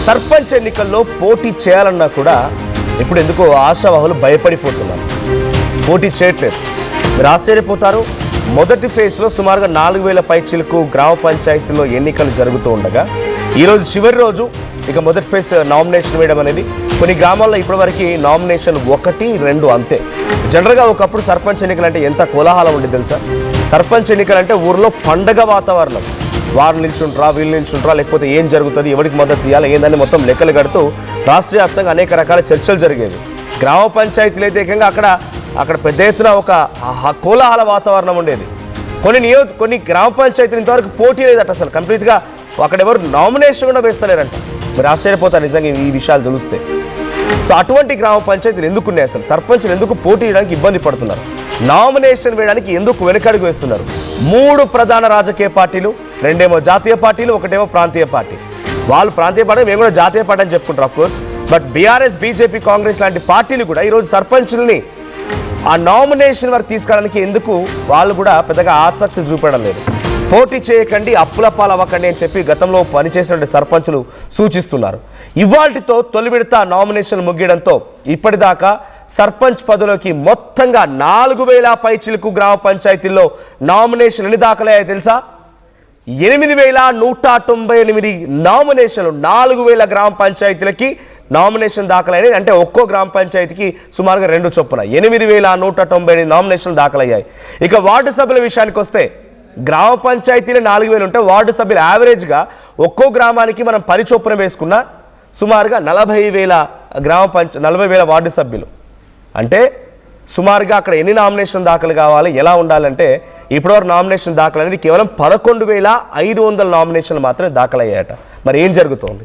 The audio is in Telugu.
సర్పంచ్ ఎన్నికల్లో పోటీ చేయాలన్నా కూడా ఇప్పుడు ఎందుకో ఆశావాహులు భయపడిపోతున్నారు, పోటీ చేయట్లేదు. మీరు ఆశ్చర్యపోతారు. మొదటి ఫేజ్లో సుమారుగా 4,000 పైచిలకు గ్రామ పంచాయతీల్లో ఎన్నికలు జరుగుతూ ఉండగా ఈరోజు చివరి రోజు ఇక మొదటి ఫేజ్ నామినేషన్ వేయడం అనేది కొన్ని గ్రామాల్లో ఇప్పటివరకు నామినేషన్ 1, 2 అంతే. జనరల్గా ఒకప్పుడు సర్పంచ్ ఎన్నికలు అంటే ఎంత కోలాహలం ఉండేది తెలుసా? సర్పంచ్ ఎన్నికలు అంటే ఊరిలో పండగ వాతావరణం. వారు నిల్చుంటారా, వీళ్ళు నిల్చుంటారా, లేకపోతే ఏం జరుగుతుంది, ఎవరికి మద్దతు ఇవ్వాలి, ఏందని మొత్తం లెక్కలు కడుతూ రాష్ట్ర వ్యాప్తంగా అనేక రకాల చర్చలు జరిగేవి. గ్రామ పంచాయతీలు అయితే ఏకంగా అక్కడ పెద్ద ఎత్తున ఒక కోలాహల వాతావరణం ఉండేది. కొన్ని గ్రామ పంచాయతీలు ఇంతవరకు పోటీ లేదట, అసలు కంప్లీట్గా అక్కడ ఎవరు నామినేషన్ కూడా వేస్తలేరంట. మీరు ఆశ్చర్యపోతారు నిజంగా ఈ విషయాలు తెలిస్తే. సో అటువంటి గ్రామ పంచాయతీలు ఎందుకున్నాయి? అసలు సర్పంచ్లు ఎందుకు పోటీ చేయడానికి ఇబ్బంది పడుతున్నారు? నామినేషన్ వేయడానికి ఎందుకు వెనకడుగు వేస్తున్నారు? 3 ప్రధాన రాజకీయ పార్టీలు, 2 జాతీయ పార్టీలు, 1 ప్రాంతీయ పార్టీ. వాళ్ళు ప్రాంతీయ పార్టీ, మేము కూడా జాతీయ పార్టీ అని చెప్పుకుంటారు of course. But BRS, BJP, Congress లాంటి పార్టీలు కూడా ఈరోజు సర్పంచ్లని ఆ నామినేషన్ వరకు తీసుకోవడానికి ఎందుకు వాళ్ళు కూడా పెద్దగా ఆసక్తి చూపడం లేదు. పోటీ చేయకండి, అప్పుల పాలవ్వకండి అని చెప్పి గతంలో పనిచేసినటువంటి సర్పంచులు సూచిస్తున్నారు. ఇవాల్టితో తొలి విడత నామినేషన్లు ముగియడంతో ఇప్పటిదాకా సర్పంచ్ పదవిలోకి మొత్తంగా 4,000 పైచిలకు గ్రామ పంచాయతీల్లో నామినేషన్ ఎన్ని దాఖలయ్యాయో తెలుసా? 8,198 నామినేషన్లు 4,000 గ్రామ పంచాయతీలకి నామినేషన్ దాఖలయ్యాయి. అంటే ఒక్కో గ్రామ పంచాయతీకి సుమారుగా 2 చొప్పున 8,198 నామినేషన్లు దాఖలయ్యాయి. ఇక వార్డు సభ్యుల విషయానికి వస్తే గ్రామ పంచాయతీలు 4,000 ఉంటే వార్డు సభ్యులు యావరేజ్గా ఒక్కో గ్రామానికి మనం 10 చొప్పున వేసుకున్న సుమారుగా 40,000 వార్డు సభ్యులు. అంటే సుమారుగా అక్కడ ఎన్ని నామినేషన్ దాఖలు కావాలి, ఎలా ఉండాలంటే ఇప్పటివరకు నామినేషన్ దాఖలు అనేది కేవలం 11,500 నామినేషన్లు మాత్రమే దాఖలయ్యాయట. మరి ఏం జరుగుతోంది?